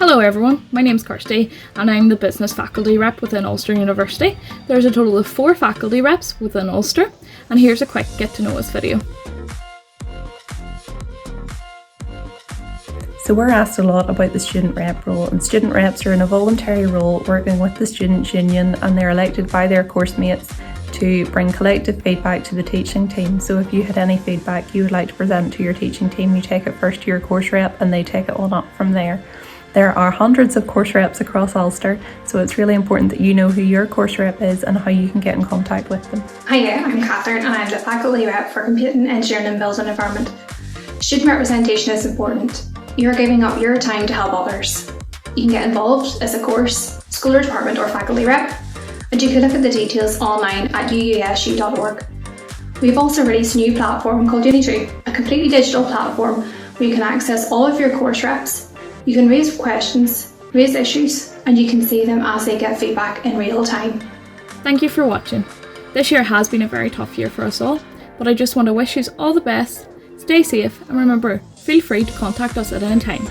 Hello everyone, my name's Kirsty and I'm the business faculty rep within Ulster University. There's a total of 4 faculty reps within Ulster, and here's a quick get to know us video. So we're asked a lot about the student rep role, and student reps are in a voluntary role working with the students' union, and they're elected by their course mates to bring collective feedback to the teaching team. So if you had any feedback you would like to present to your teaching team, you take it first to your course rep and they take it on up from there. There are hundreds of course reps across Ulster, so it's really important that you know who your course rep is and how you can get in contact with them. Hiya, I'm Catherine and I'm the faculty rep for Computing, Engineering and Built Environment. Student representation is important. You're giving up your time to help others. You can get involved as a course, school or department or faculty rep, and you can look at the details online at uusu.org. We've also released a new platform called Unity, a completely digital platform where you can access all of your course reps. You can raise questions, raise issues, and you can see them as they get feedback in real time. Thank you for watching. This year has been a very tough year for us all, but I just want to wish you all the best, stay safe, and remember, feel free to contact us at any time.